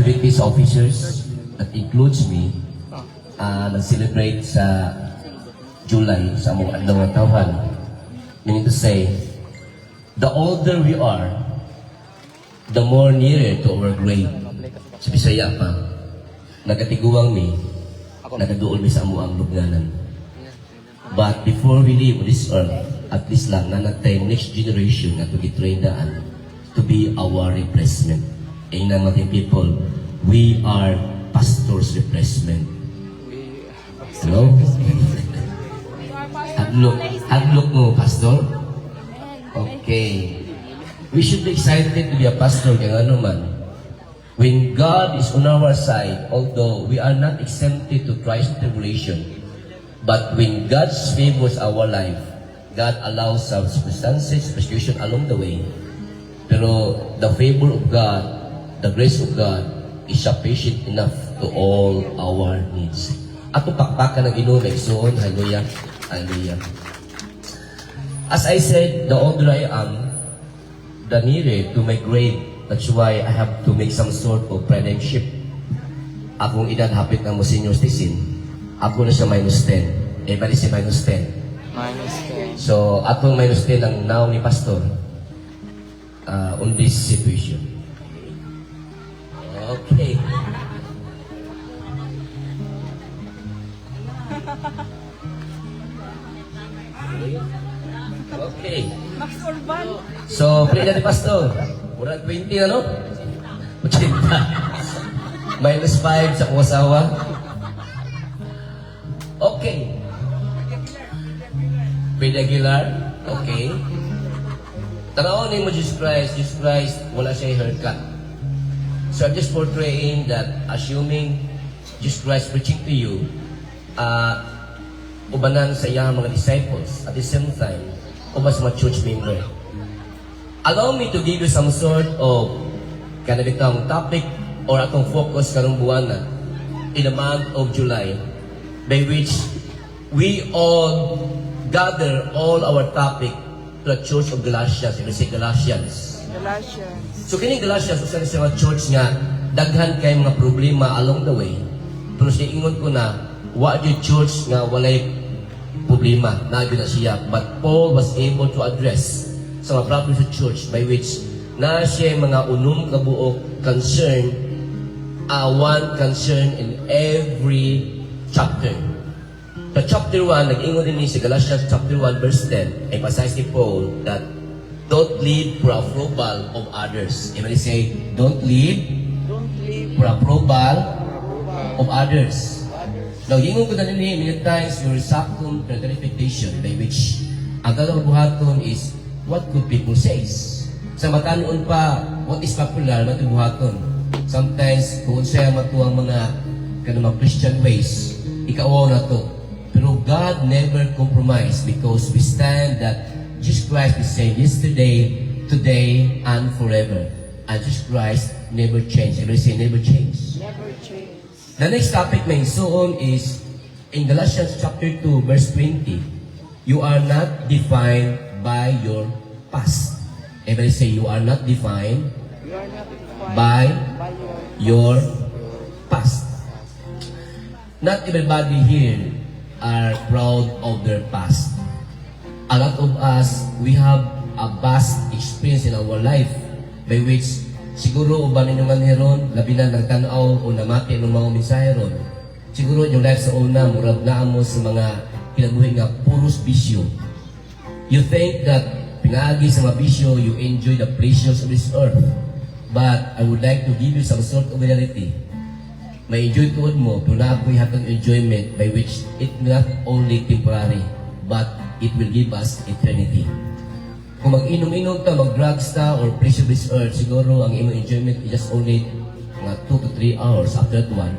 activities officers, that includes me, nag-celebrate sa July sa mga adlaw nga tawhan. Meaning to say, the older we are, the more nearer to our grave. Sa Bisaya pa, nagatiguang mi, nagaduol mi sa amuang lubnganan. But before we leave this earth, at least lang na natay next generation na to gitrain daan to be our replacement. And na mga people, we are pastor's replacement. Hello? Hadlok mo, pastor? Okay. We should be excited to be a pastor, kaya ano man. When God is on our side, although we are not exempted to trials and tribulation, but when God favors our life, God allows some circumstances, persecution along the way. Pero the favor of God, the grace of God, is sufficient enough to all our needs. Ato pakpakan ng Ginoo na igsoon. Hallelujah. Hallelujah. As I said, the older I am, the nearer to my grave. That's why I have to make some sort of friendship. Akong edad hapit na mo senior citizen. Ako na siya -10. Everybody say -10. -10. So, atong -10 ang now ni Pastor on this situation. Okay. Okay. So, pwede natin Pastor. Murag 20 ano? 80. -5 sa kong asawa. Okay. Pwede Aguilar? Okay. Tanaon ni mo Jesus Christ, wala siya haircut. So I'm just portraying that, assuming Jesus Christ preaching to you, ubanan sa iyang mga disciples, at the same time, ubas mga church member. Allow me to give you some sort of kanabitang topic or atong focus karong buwan na in the month of July, by which we all gather all our topic to the Church of Galatians. You say Galatians. So kining Galatians, usa sa mga church nga daghan kay mga problema along the way. Pero siya ingon ko na wa di church nga walay problema na gyud na siya. But Paul was able to address sa mga problems sa church by which na siya mga unom kabuok concern, one concern in every chapter. Sa chapter 1, nag-ingon din sa Galatians chapter 1 verse 10, emphasize ni Paul that don't live for approval of others. Everybody say, don't live for approval of others. Now, ingon ko na nila, many times your sacrum interpretation by which ang kagabuhaton is what could people say. Sa matanon pa, what is popular, matubuhaton. Sometimes, kung siya matuang mga kanang Christian ways, ikaw na to. Pero God never compromised because we stand that Jesus Christ is same yesterday, today, and forever. And Jesus Christ never changed. Everybody say never changed. Never change. The next topic may so on is in Galatians chapter 2 verse 20. You are not defined by your past. Everybody say you are not defined You are not defined by by your your past. Not everybody here are proud of their past. A lot of us, we have a vast experience in our life by which siguro uban ninyo man heron, labi na nagtanaw o namati ng mga mensahe ron. Siguro yung life sa una, murag na mo sa mga kinabuhi nga puros bisyo. You think that pinagi sa mga bisyo, you enjoy the pleasures of this earth. But I would like to give you some sort of reality. May enjoy tuod mo, pero na ako'y hatang enjoyment by which it not only temporary, but it will give us eternity. Kung mag-inom-inom ta, mag-drugs ta, or pleasure this earth, siguro ang imong enjoyment is just only mga 2 to 3 hours. After that one,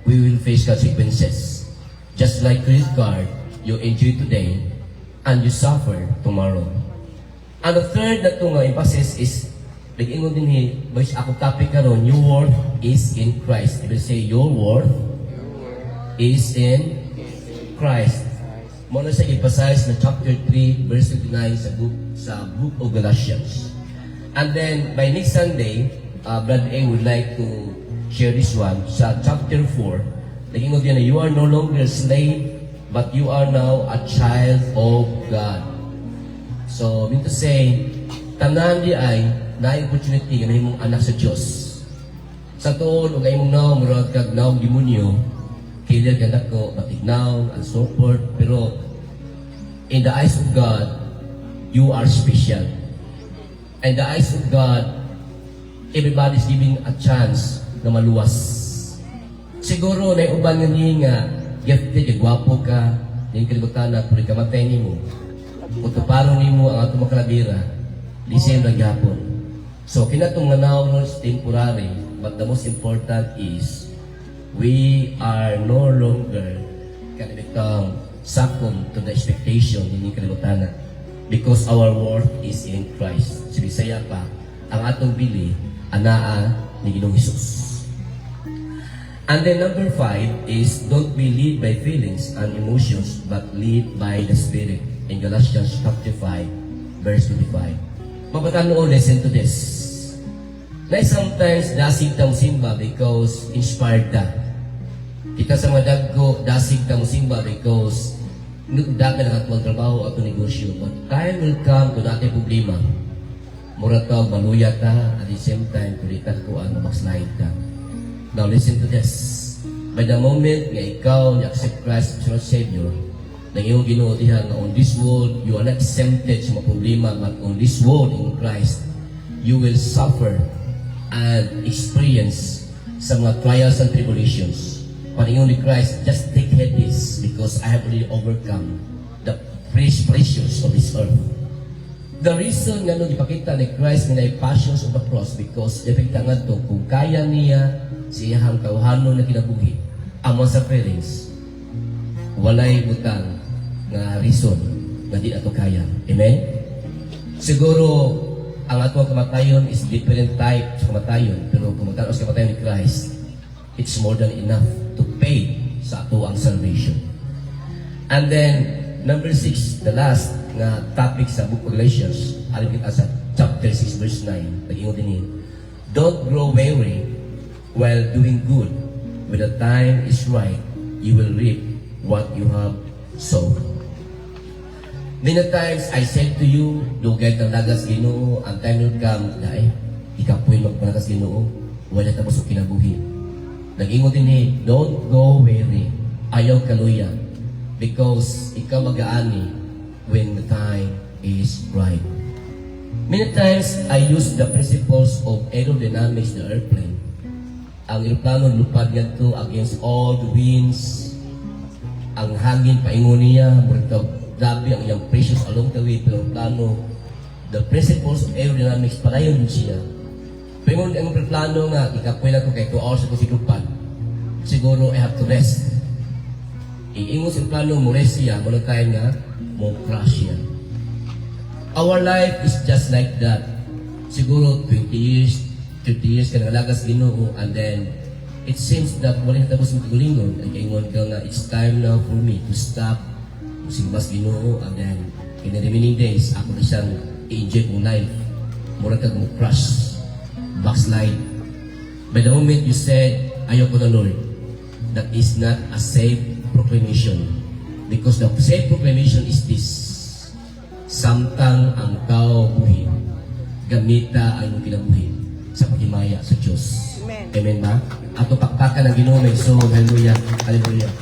we will face consequences. Just like credit card, you enjoy today, and you suffer tomorrow. And the third na ito nga emphasis is nag-ingon din which ako topic karon, your worth is in Christ. If you say your worth is in Christ. Muna sa emphasize na chapter 3 verse 29 sa book of Galatians. And then by next Sunday, Brother A would like to share this one. Sa chapter 4, naging diyan na, you are no longer a slave, but you are now a child of God. So, mean to say, tanan di ay na opportunity na imong anak sa Diyos. Sa tuon, ug imong naw, murag kag naw demonyo, kailan ka nako, matignaw, and so forth. Pero, in the eyes of God, you are special. In the eyes of God, everybody's giving a chance na maluwas. Siguro, na uban nga niya nga, gifted, gwapo ka, yung kalibutan na, puri kamatay ni mo. Kung tuparong ni mo ang atong makalabira, di same na gyapon. So, kinatong nanaw is temporary, but the most important is, we are no longer kanibitang sakon to the expectation ng kalibutan na. Because our worth is in Christ. Sa Bisaya pa, ang atong bili, anaa ni Ginoong Hesus. And then number 5 is, don't be led by feelings and emotions, but led by the Spirit. In Galatians chapter 5, verse 25. Mapatano, listen to this. Na sometimes, dasig ta mo simba because inspired ta. Kita sa mga dagko, dasig ta mo simba because nagdagan ang atong trabaho at negosyo. But time will come to dati problema. Mura ka, maluya ka, at the same time, kulitan ko ang mag-slide ka. Now listen to this. By the moment nga ikaw ni-accept Christ as your Savior, nang iyong Ginoo diha nga on this world, you are not exempted sa mga problema, but on this world in Christ, you will suffer and experience sa mga trials and tribulations. Panginoon ni Christ, just take heed this because I have already overcome the pressures of this earth. The reason nga nung ipakita ni Christ nga na passions of the cross because ipakita nga to kung kaya niya siyahang kauhanon na kinabuhi ang mga sufferings, walay butang nga reason nga di ato kaya. Amen? Siguro ang atong kamatayon is different type sa kamatayon, pero kung magkaroon sa kamatayon ni Christ, it's more than enough to pay sa ato ang salvation. And then, number 6, the last nga topic sa book of Galatians, alam kita sa chapter 6, verse 9, nag-ingon din, don't grow weary while doing good. When the time is right, you will reap what you have sown. Many times, I said to you, dugay kang lagas Ginoo, ang time will come, dahil ikapoy magpalagas Ginoo, wala tapos ang kinabuhi. Nag-ingon din don't go weary, ayaw kaluya, because ikaw mag-aani when the time is right. Many times, I use the principles of aerodynamics, the airplane. Ang aeroplano lupad nga to against all the winds. Ang hangin paingon niya, murag grabe ang iyang pressures along the way, pero plano, the principles of aerodynamics, palayon siya. Paingon ang plano nga, ikapoy na ko kay 2 hours ako silupad. Siguro, I have to rest. Iingon sa plano, mo rest siya, muna tayo nga, mo crash siya. Our life is just like that. Siguro, 20 years, 30 years ka nangalagas Ginoo, and then it seems that wala na tapos ng kagulingon, and ingon ka nga, it's time now for me to stop, simbas Ginoo, and then in the remaining days, ako na siyang i-enjoy kong life. Mura ka mo crush, backslide. By the moment you said, ayoko na Lord, that is not a safe proclamation. Because the safe proclamation is this, samtang ang tao buhin, gamita ang iyong kinabuhin sa paghimaya sa Diyos. Amen. Amen ba? Ato pakpakan ang Ginoo may so, hallelujah, hallelujah.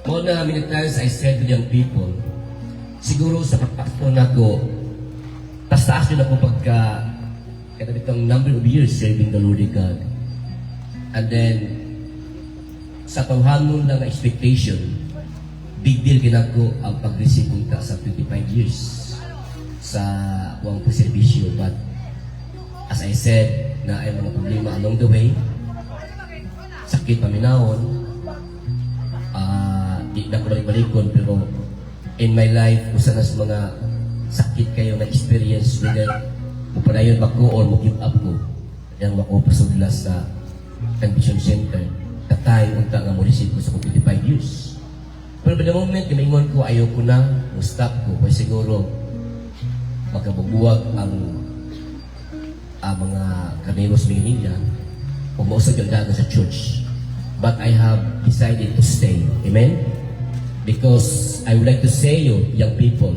More na many times I said to young people, siguro sa pagpakto na ko, taas yun ako pagka itong number of years serving the Lord God. And then, sa tawhanon lang na expectation, big deal ginako ang pag-receive ka sa 25 years sa akong pagservisyo. But as I said, na ay mga problema along the way, sakit paminahon, di na ko balik-balikon, pero in my life, usa na sa mga sakit kayo na experience, whether mupadayon ba ko or mag-give up ko, yung makopasugla sa convention center, tatay unta nga mo receive ko sa 25 years. Pero by the moment, kinaingon ko, ayaw ko na, stop ko, kaya siguro, magkabubuwag ang mga karneros ng India, kung mausag yung dagan sa church. But I have decided to stay. Amen? Because I would like to say you, young people,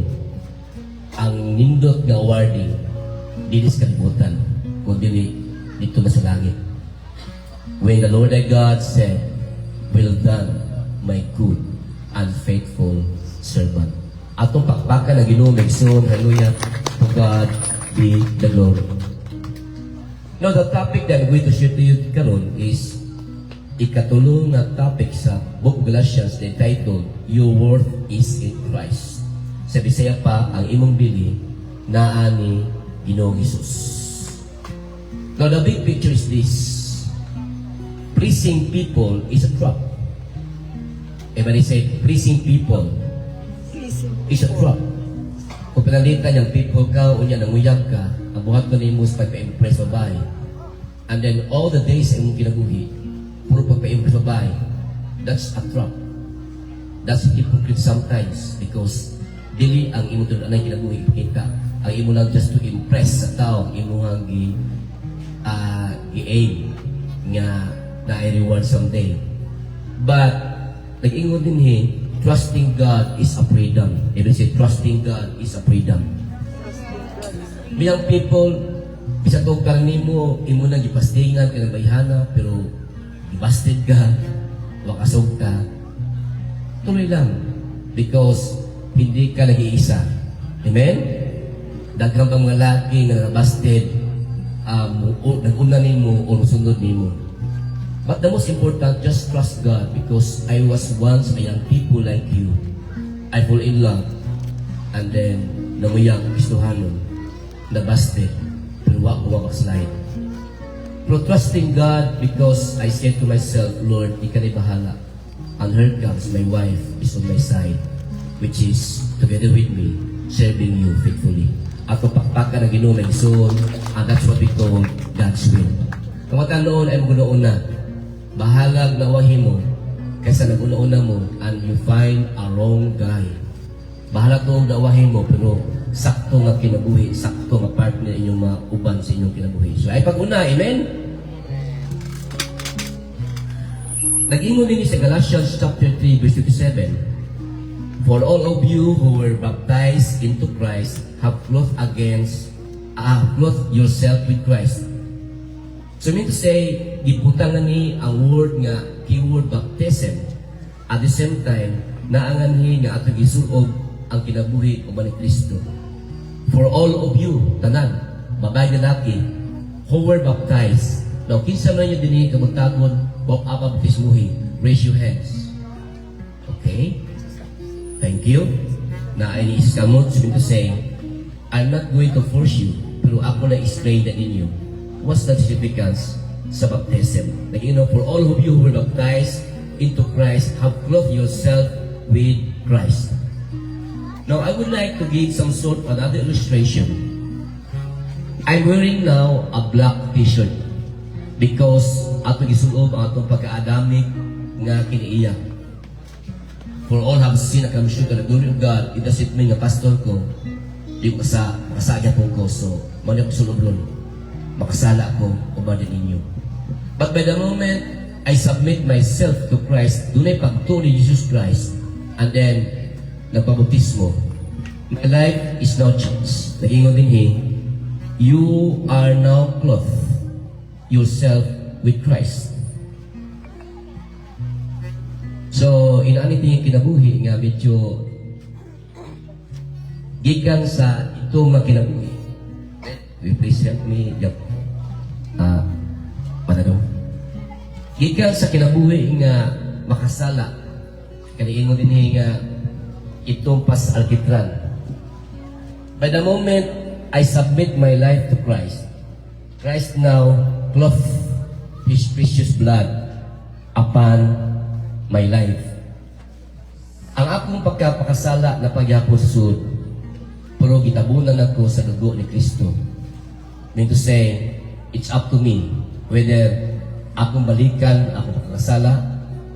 ang nindot nga awarding, dili sa kalibutan, kundi dito na sa langit. When the Lord thy God said, "Well done, my good and faithful servant." Atong pakpakan na Ginoo megson, hallelujah, to God be the glory. Now, the topic that I'm going to share to you karon is ikatulong na topic sa Book of Galatians na entitled, "Your worth is in Christ." Sa Bisaya pa, ang imong bili naa ni Ginoong Hesus. Now, the big picture is this. Pleasing people is a trap. Everybody say, pleasing people is a trap. Kung pinalitan yung people ka, unya nanguyab ka, ang buhat ko na imus pagpa-impress babae. And then all the days ang kinabuhi, puro pagpa-impress babae. That's a trap. That's hypocrite sometimes because dili ang imo tunay kinabuhi ipakita. Ang imo lang just to impress sa tao, imo ang gi-aim nga na i-reward someday. But nag-ingon din trusting God is a freedom. Even say, trusting God is a freedom. Bilang people, bisa tong karni mo, imo na gipastingan ka ng bayhana, pero ibasted ka, wakasog ka, tuloy lang. Because hindi ka nag-iisa. Amen? Daghang pang mga laki na nabasted, nag-una nimo o sunod nimo. But the most important, just trust God because I was once a young people like you. I fall in love and then namuyang istuhanon, nabasted, pero wak slide. Pero trusting God because I said to myself, Lord, ikaw bahala. And here comes my wife is on my side, which is together with me, serving you faithfully. At pakpakan na Ginoo soon, and that's what we call God's will. Kamatan noon ay maguna-una, bahalag na wahin mo kaysa nag-una-una mo and you find a wrong guy. Bahalag noong dawahin mo pero sakto nga kinabuhi, sakto nga partner inyong mga uban sa inyong kinabuhi. So ay pag-una, amen? Nag-ingon din sa Galatians chapter 3 verse 27. For all of you who were baptized into Christ have clothed yourself with Christ. So mean to say, giputangan ni ang word nga keyword baptism. At the same time, naangan ni nga atong gisuob ang kinabuhi uban ni Kristo. For all of you, tanan, babae na laki, who were baptized. Now, kinsa man nyo din kamagtagon, pop up baptismuhi, raise your hands. Okay? Thank you. Na ay iskamot, so mean to say, I'm not going to force you, pero ako na is-train na ninyo. What's the significance sa baptism? Like, for all of you who were baptized into Christ, have clothed yourself with Christ. Now, I would like to give some sort of another illustration. I'm wearing now a black t-shirt because ato gisulob ang atong pagka-Adamic nga kiniiya. For all have seen, I'm sure that the glory of God, it doesn't mean nga pastor ko, di ko makasagya po ko, so mali ako sulob ron. Makasala ako uban din ninyo. But by the moment I submit myself to Christ, dunay pagtuo ni Jesus Christ, and then nagpabautismo, my life is now changed. Nag-ingon din you are now clothed yourself with Christ. So, inaanitin yung kinabuhi nga medyo gikan sa itong mga kinabuhi. Represent me, panadong. Gikan sa kinabuhi nga makasala, kaniingon din nga itong pas alkitran. By the moment I submit my life to Christ, Christ now clothed His precious blood upon my life. Ang akong pagkapakasala na pagyapon sa sud, pero gitabunan ako sa dugo ni Kristo. Mean to say, it's up to me whether akong balikan ako pagkakasala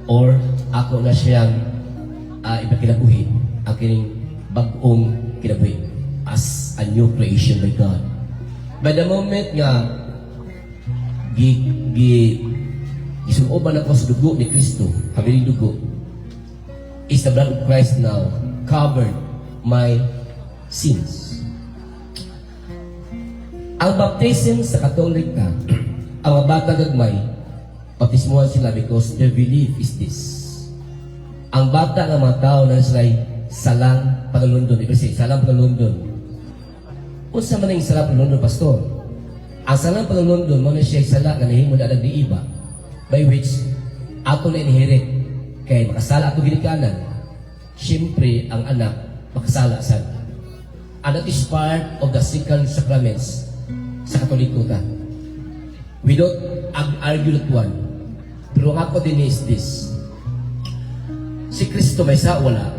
or ako na siyang ipakinabuhi ang kining bagong kinabuhi as a new creation by God. By the moment nga isuoban ako sa dugo ni Kristo, kabiling dugo, is the blood of Christ now covered my sins. Ang baptism sa Katolika, ang mga bata gagmay, baptismuhan sila because their belief is this. Ang bata ng mga tao na sila'y salang pangalundon. Ibig sabihin, salang pangalundon. Unsa man ang salang pangalundon, pastor? Ang salang pangalundon, mo na siya sala na nahimo na di iba, by which ato na inherit. Kaya makasala ato ginikanan. Siyempre, ang anak, makasala sa. And that is part of the second sacraments sa Katolikuta. We don't argue that one. Pero ang ako din is this. Si Kristo may sa wala.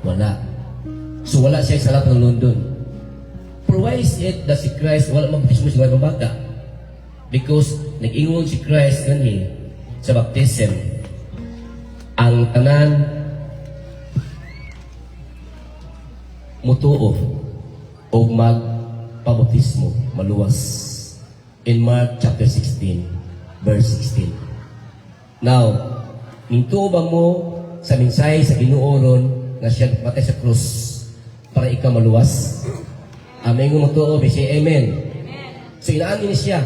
Wala. So wala siya sa lahat ng London. Pero why is it that si Christ wala mabaptismo sa mga bata? Because nag-ingon si Christ kanhi sa baptism. Ang tanan mutuo o magpabaptismo maluwas. In Mark chapter 16, verse 16. Now, nintuo ba mo sa mensahe sa Ginoo na siya patay sa krus para ikaw maluwas? Amen mo to, say amen. So inaamin ni siya.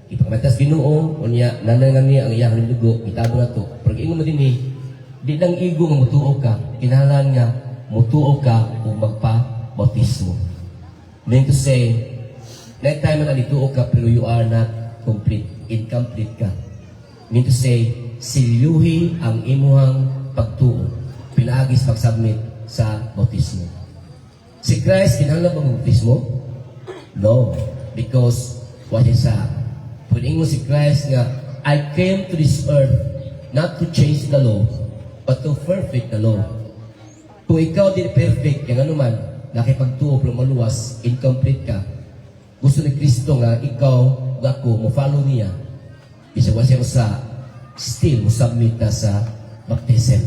Ipamatas Ginoo, unya nanangan niya ang iyang dugo, itabo na to. Pero ingon mo din di lang igo nga mutuo ka, kinahanglan nga mutuo ka o magpa-bautismo. Meaning to say, next time na nalituo ka pero you are not complete, incomplete ka. Meaning to say, silyuhi ang imuhang pagtuo, pinaagis pag-submit sa bautismo. Si Christ, kinahanglan ba mag-bautismo? No. Because, what is that? Pwede mo si Christ nga, I came to this earth not to change the law, but to perfect the law. Kung ikaw di perfect, kaya nga naman, nakipagtuo pero maluwas, incomplete ka, gusto ni Kristo nga, ikaw, ako, mo follow niya, isa ko siya sa still mo submit na sa baptism.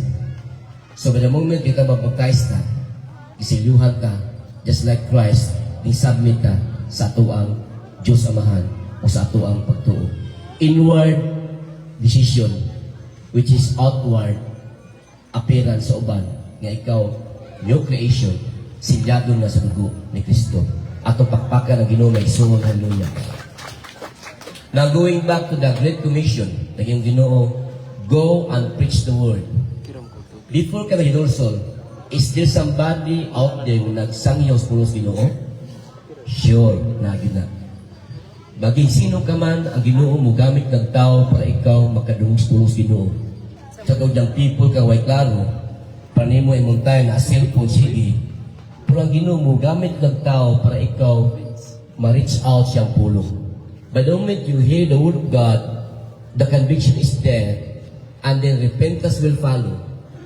So, by the moment kita mabaptize ka, isilyuhan ka, just like Christ, ni-submit ka sa atuang Diyos Amahan o sa atuang pagtuo. Inward decision, which is outward appearance sa uban, nga ikaw, new creation, silyado na sa dugo ni Kristo. Ato pakpakan ang Ginoo may suwag, hallelujah. Now, going back to the Great Commission, naging Ginoo, go and preach the word. Before ka nag-inursol, is there somebody out there na nagsangyaw sa pulos Ginoo? Sure, lagi na. Baging sino ka man, ang Ginoo mo gamit ng tao para ikaw makadungos sa pulos Ginoo. Sa tawag people ka, way klaro, panimo ay muntay na cellphone, sige. Pero ang Ginoo mo gamit ng tao para ikaw ma-reach out siyang pulong. But the moment you hear the word of God, the conviction is there, and then repentance will follow.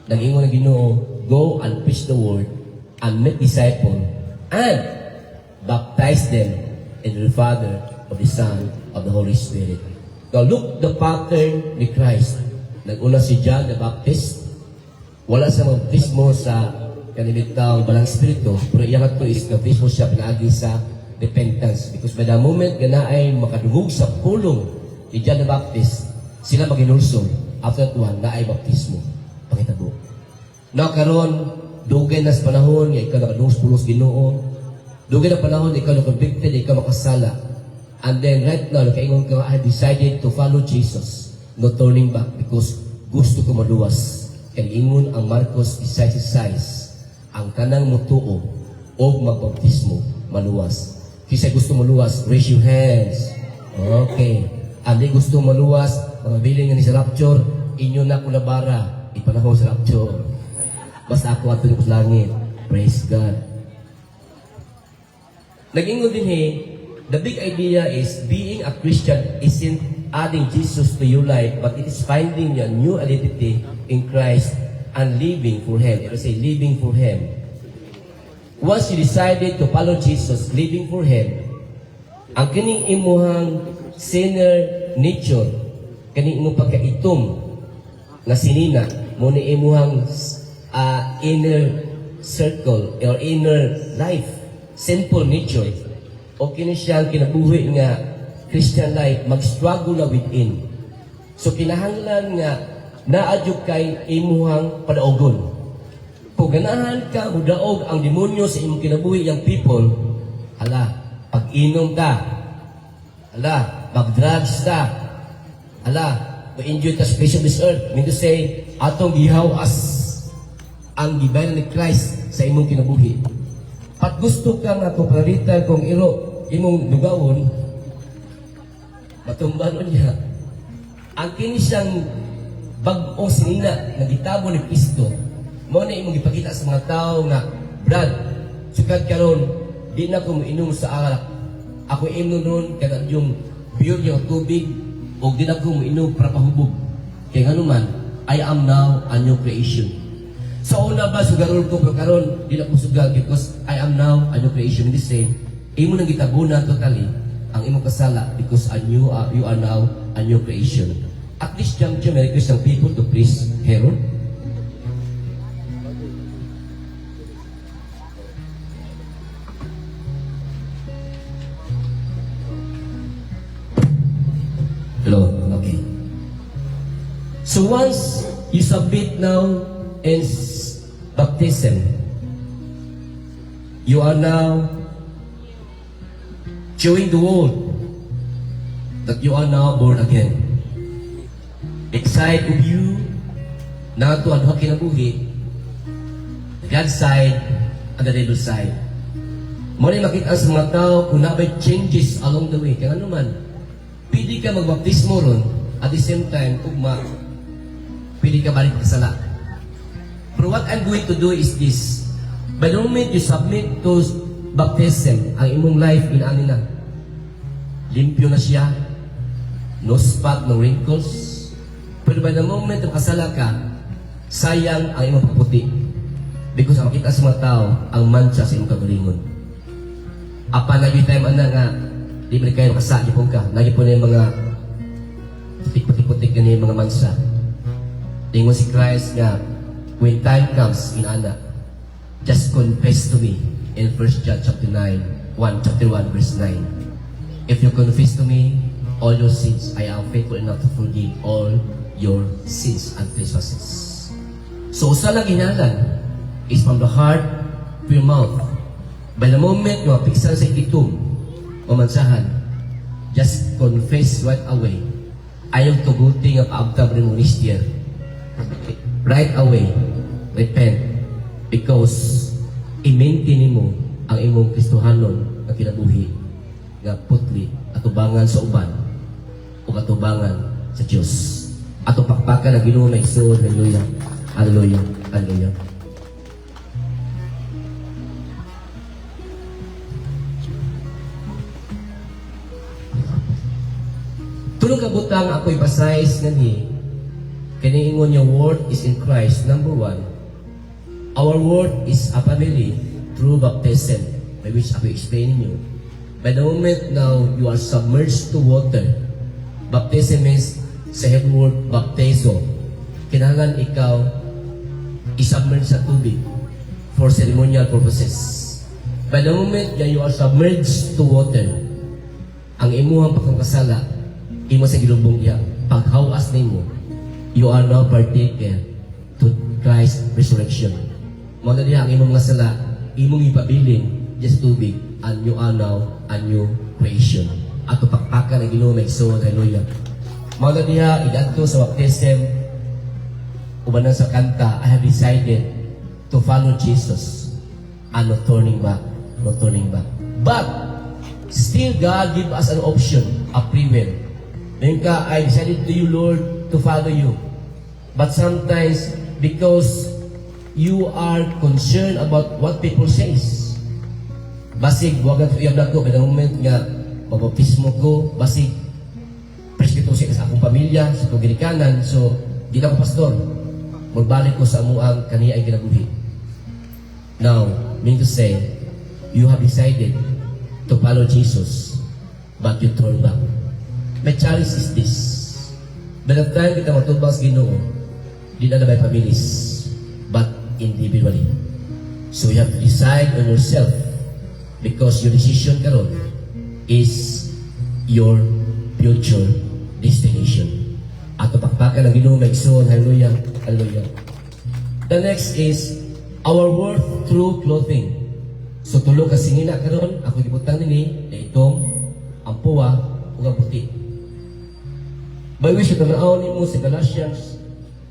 Nag-ingon ng Ginoo, go and preach the word, and make disciples, and baptize them in the Father, of the Son, of the Holy Spirit. Now look the pattern ni Christ. Nag-una si John the Baptist, wala sa baptismo sa kanilitang balang spirito, pero iyan ito is baptismo siya pinaagi sa repentance. Because by the moment gana ay makadungog sa pulong ni John the Baptist, sila mag-inulsol. After that one, na ay baptismo. Pakitabo. Now karon, dugay na sa panahon, nga ikaw nakadungog sa pulos Ginoo. Dugay na panahon, ikaw na-convicted, ikaw makasala. And then right now, nakaingon ka, I decided to follow Jesus. No turning back because gusto ko maluwas. Kaya ingon ang Marcos 16:6, ang kanang mutuo o magbaptismo maluwas. Kisa gusto maluwas, raise your hands. Okay. Andi gusto maluwas, mabiling nga ni sa rapture, inyo na kulabara, ipanahon sa rapture. Basta ako ato sa langit. Praise God. Nag-ingon din the big idea is being a Christian isn't adding Jesus to your life, but it is finding your new identity in Christ and living for Him. It will say, living for Him. Once you decided to follow Jesus, living for Him, ang kining imuhang sinner nature, kining imong pagkaitom na sinina, mo ni imuhang inner circle or inner life, sinful nature, o kini siyang kinabuhi nga Christian life, mag-struggle na within. So kinahanglan nga naadyo kay imuhang padaogon. Kung ganahan ka mudaog ang demonyo sa imong kinabuhi yang people, hala, pag-inom ka, hala, mag-drugs ka, hala, ma-enjoy ka sa place of this earth. Mean to say, atong gihaw as ang gibayan ni Christ sa imong kinabuhi. Pat gusto ka nga kung palitan kung imong dugawon, matumbanon niya. Ang kini siyang bag-ong sinina na gitabo ni Kristo, mo na imong ipakita sa mga tao nga, Brad, sukad karon, di na ko mainom sa alak. Ako inom nun, kaya yung pure yung tubig, o di na ko mainom para pahubog. Kaya nga naman, I am now a new creation. Sa una ba, sugarol ko, pero karon, di na ko sugal because I am now a new creation. Hindi say, imo nang gitabunan totally ang imong kasala because you are now a new creation. At this juncture, may request ng people to please Herod. Hello, okay. So once you submit now in baptism, you are now showing the world that you are now born again. Inside of you, na ito ang kinabuhi, God's side and the devil's side. Muna makita sa mga tao kung nabay changes along the way. Kaya naman, pwede ka magbaptismo ron, at the same time, ugma, pwede ka balik ka sala. But what I'm going to do is this. By the moment you submit to baptism, ang imong life inaani na. Limpyo na siya. No spot, no wrinkles. Pero by the moment na kasala ka, sayang ang imong pagputi. Because ang makita sa mga tao, ang mancha sa imong kagalingon. Apa lagi tayo man na nga, di ba kayo makasa, di po ka. Lagi po na yung mga putik-putik-putik na yung mga mansa. Tingin si Christ nga, when time comes in Ana, just confess to me in 1 John chapter 1 verse 9. If you confess to me all your sins, I am faithful enough to forgive all your sins and trespasses. So, usa lang hinalan is from the heart to your mouth. By the moment you mapiksan sa itum o mansahan, just confess right away. Ayaw tuguti nga paabtab rin mo this year. Right away, repent. Because, i-maintain mo ang imong Kristohanon na kinabuhi nga putli, atubangan sa uban o atubangan sa Diyos. Ato pakpakan na Ginoo na Isus. Hallelujah. Hallelujah. Hallelujah. Tulong kabutang ako ipasize nga ni kaniingon your word is in Christ. Number 1, our word is a family through baptism, by which ako explaining you. By the moment now you are submerged to water, baptism is sa Hebrew word baptizo. Kinahanglan ikaw isubmerge sa tubig for ceremonial purposes. By the moment that you are submerged to water, ang imuhang pagkakasala, imo sa gilubong niya, paghawas nimo, you are now partaker to Christ's resurrection. Mga diha ang imong mga sala, imong ipabiling just tubig, and you are now a new creation. Ato pakpakan ang Ginoo may Isus. Hallelujah. Mga diha igadto sa baptism, ubanan sa kanta, I have decided to follow Jesus and no turning back, no turning back. But still God give us an option, a free will. Then ka, I decided to you, Lord, to follow you. But sometimes, because you are concerned about what people says, basig, huwag ang tuyab na ko, by the moment nga, mabaptismo ko, basig, presbyto sa akong pamilya, sa akong ginikanan, so, di na ko pastor. Magbalik ko sa amuang kaniya ay kinabuhi. Now, meaning to say, you have decided to follow Jesus, but you turn back. My challenge is this. By the time kita matubang sa Ginoo, di na by families, but individually. So you have to decide on yourself, because your decision karon is your future destination. Ato pakpakan ang Ginoo maigsoon. Hallelujah. Hallelujah. The next is our worth through clothing. So tulo ka singina karon ako gibutang nini na itong ang puwa ug ang puti. By which ito na-aon mo sa Galatians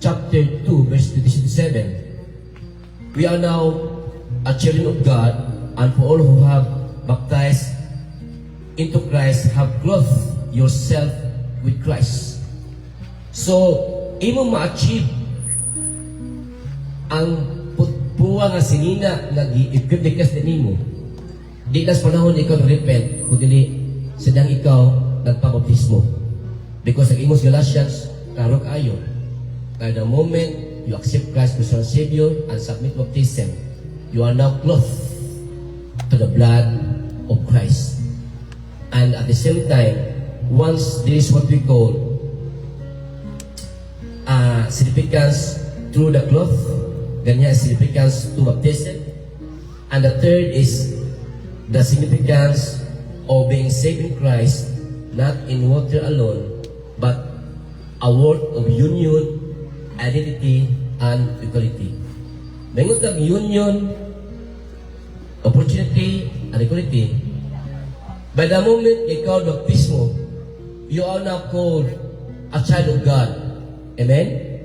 chapter 2 verse 27. We are now a children of God, and for all who have baptized into Christ have clothed yourself with Christ. So, imo ma-achieve ang puwa nga sinina nga gi-equipikas din nimo. Di nas panahon ikaw repent kundi sedang ikaw nagpabaptismo. Because ang imong Galatians karo kaayo. By the moment you accept Christ as your Savior and submit baptism, you are now clothed to the blood of Christ. And at the same time, once there is what we call significance through the cloth, ganyan significance to baptism. And the third is the significance of being saved in Christ, not in water alone, but a word of union, identity, and equality. Mengot ang union, opportunity, and equality. By the moment ikaw baptismo, you are now called a child of God. Amen?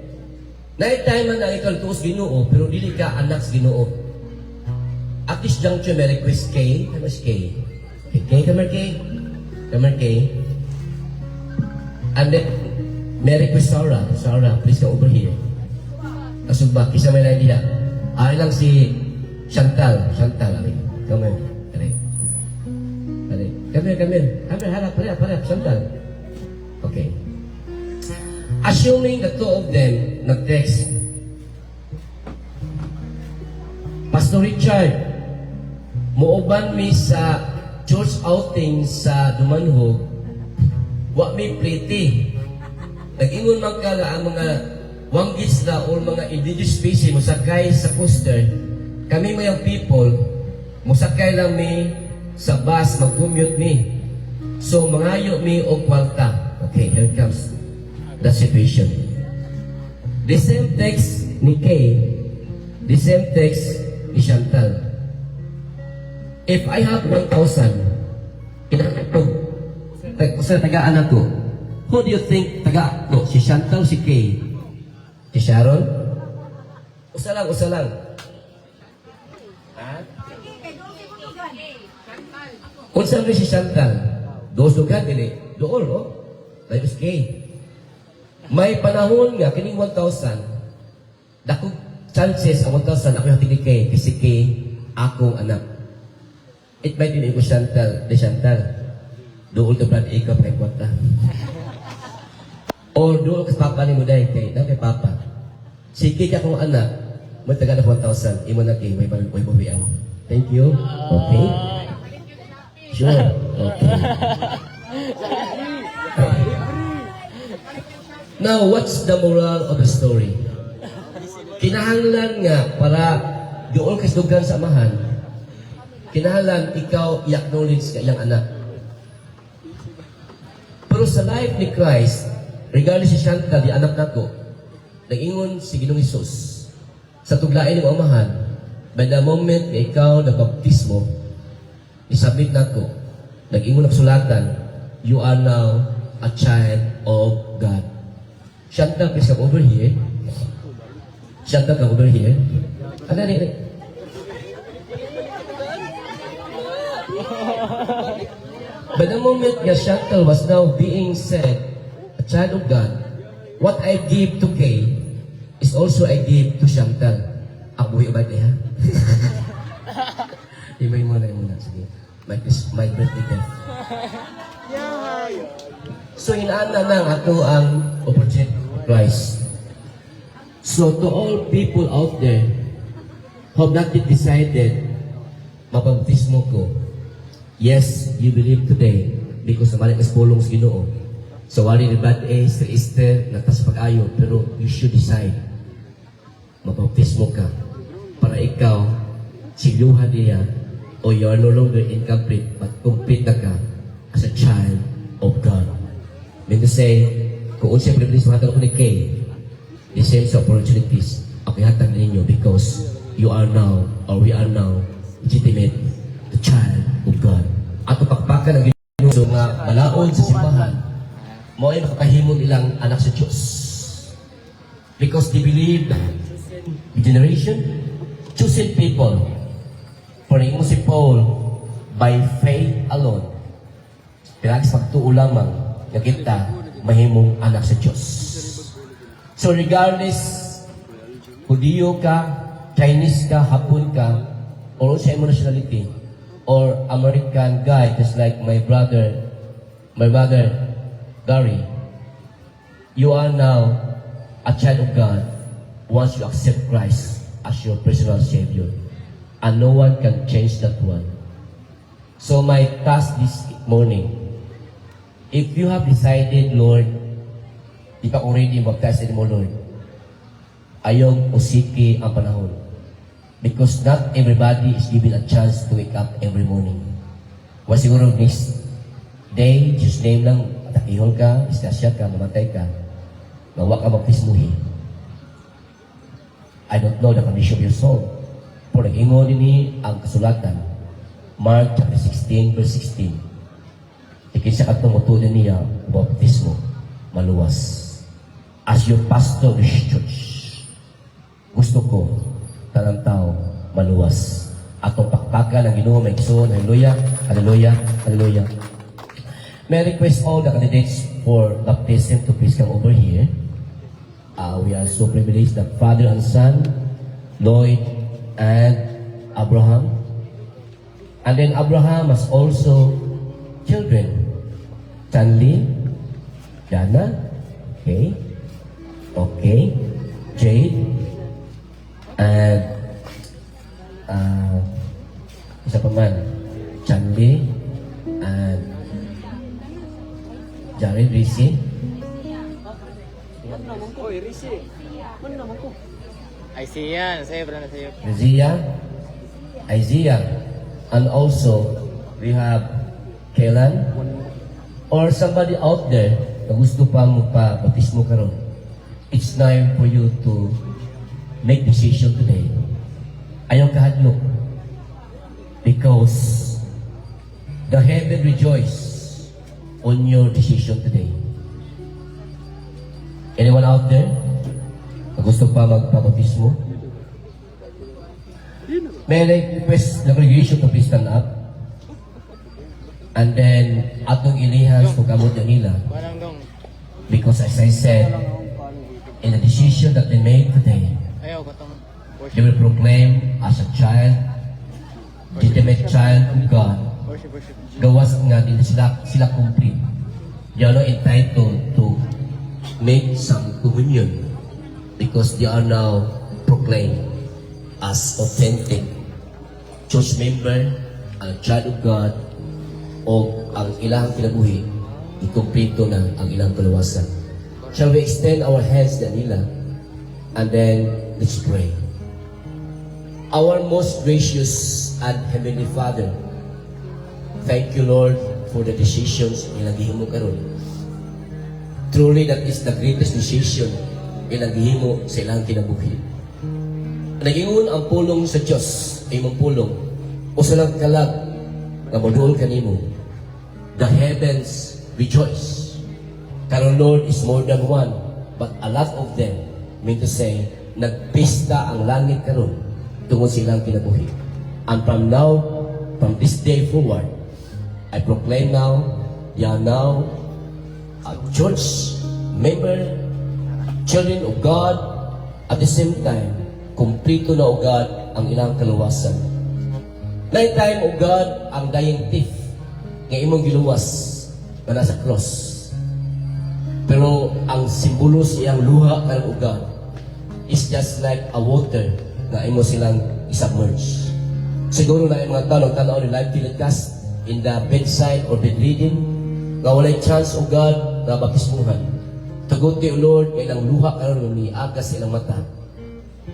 Naitay man ang ikaw tuos Ginoo, pero dili ka anak sa Ginoo. At this juncture, may request kay, come on, Kay. Kay, come on, Kay. Come on, Kay. And then, may request Sarah. Sarah, please come over here. Kasubak, kisa may lang diya. Ay lang si Chantal. Chantal, ali. Come here. Ali. Ali. Come here, come here. Come here, harap, harap, Chantal. Okay. Assuming the two of them nag-text, Pastor Richard, muuban mi sa church outing sa Dumanhog, wa mi pretty. Nag-ingon man ka ang mga wanggits na o mga indigenous species musakay sa poster. Kami mayang people, musakay lang mi sa bus, mag-commute mi. So, mangayo mi o kwarta. Okay, here comes the situation. The same text ni Kay, the same text ni Chantal. If I have 1,000, sa taga-anak ko, who do you think taga ko? Si Chantal, si Kay? Si Sharon? Usa lang. Ha? Unsa ni si Chantal? Dos lugar dili. Dool, oh. Lain si Kay. May panahon nga, kining 1,000, dakog chances ang 1,000 ako yung tingin kay, kasi kay akong anak. It might be ko Chantal, de Chantal. Dool to brad ikaw kay kwata. Or dool kas papa ni mo dahil kay, kay papa. Sige ka akong anak, mo taga na 1,000, imo na kay, may bawian. Thank you. Okay. Sure. Okay. Now, what's the moral of the story? Kinahanglan nga para doon kasdugan sa amahan, kinahanglan ikaw i-acknowledge ka iyang anak. Pero sa life ni Christ, regardless si Chantal, di anak nako, nag-ingon si Ginoong Hesus sa tuglain ng amahan, by the moment na ikaw nabaptismo, isabit nako, nag-ingon ng sulatan, you are now a child of God. Chantal, please come over here. Chantal, come over here. Ano. But the moment that Chantal was now being said, a child of God, what I give to Kay is also I give to Chantal. Ako buhay ba niya? Ibay mo na muna. Sige. My birthday gift. So, inaana lang ato ang opportunity of Christ. So, to all people out there who have not yet decided, mabaptismo ko, yes, you believe today because naman ang pulong sa Ginoo. So, wali ni bad sa Easter, nagtas pag-ayo, pero you should decide, mabaptismo ka para ikaw, siluhan niya, o you are no longer incomplete, but complete na ka as a child of God. Mean to say, kung unsay privilege mahatag ko ni Kay, the same sa opportunities, ako ihatag ninyo because you are now, or we are now, legitimate, the child of God. Ato pakpakan ang Ginoo nga malaon sa simbahan, mo ay makapahimon ilang anak sa Diyos. Because they believe that the generation, chosen people, for mo si Paul, by faith alone, pinagis pagtuo lamang na kita mahimong anak sa Diyos. So regardless, Hudiyo ka, Chinese ka, Hapon ka, or sa imo nationality, or American guy, just like my brother, Gary, you are now a child of God once you accept Christ as your personal Savior. And no one can change that one. So my task this morning, if you have decided, Lord, di ka already baptized anymore, Lord, ayong usiki ang panahon. Because not everybody is given a chance to wake up every morning. Well, siguro next day, just name lang, atakihol ka, istasya ka, mamatay ka, mawa ka magpismuhi. I don't know the condition of your soul. Pero nag-ingon din ang kasulatan, Mark chapter 16, verse 16. Ikin sa katong mutunan niya, baptismo, maluwas. As your pastor of this church, gusto ko, tanang tao, maluwas. Atong pakpakan ng Ginoo, may kison, hallelujah, hallelujah, hallelujah. May I request all the candidates for baptism to please come over here. We are so privileged that Father and Son, Lloyd, and Abraham. And then Abraham has also children. Chanli, Jana, okay, Jade, and isa pa man, Chanli, and Jared Risi. Isaiah, saya beranda saya. Isaiah, and also we have Kailan, or somebody out there na gusto pa mo pa baptismo karon. It's time for you to make decision today. Ayaw kahadlok, because the heaven rejoice on your decision today. Anyone out there na gusto pa magpabaptismo? May I request the congregation to please stand up? And then, atong ilihas kung kamot yung nila. Barang dong. Because as I said, in the decision that they made today, Ayaw katong they will proclaim as a child, legitimate child of God. worship. Gawas nga din sila complete. They are not entitled to make some communion because they are now proclaimed as authentic church member, ang child of God, o ang ilang kinabuhi, ikumpleto na ang ilang kaluwasan. Shall we extend our hands na nila? And then, let's pray. Our most gracious and Heavenly Father, thank you, Lord, for the decisions ilang gihimo karon. Truly, that is the greatest decision ilang gihimo sa ilang kinabuhi. Nagingon ang pulong sa Diyos, imong pulong, o sa lang kalag na maduol kanimo. The heavens rejoice. Karon, Lord, is more than one, but a lot of them, mean to say, nagpista ang langit karon tungod silang kinabuhi. And from now, from this day forward, I proclaim now, you are now a church member, children of God, at the same time, kumplito na o God ang ilang kaluwasan. Night time, O God, ang dying thief nga imong giluwas na nasa cross. Pero ang simbolo siyang luha ng O God is just like a water na imo silang isubmerge. Siguro na yung mga tanaw ni live telecast in the bedside or bedridden nga walay chance O God na baptismuhan. Taguti O Lord, kay ilang luha karon ni agas ilang mata.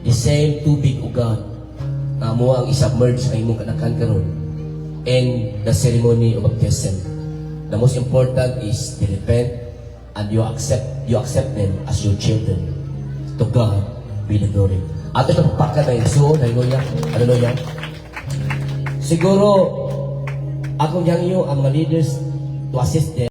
The same tubig O God na mo ang isubmerge na imong kanakan karon in the ceremony of baptism. The most important is to repent and you accept them as your children. To God be the glory. At ito pagpakat na iso, hallelujah, hallelujah. Siguro, akong yang iyo ang mga leaders to assist them.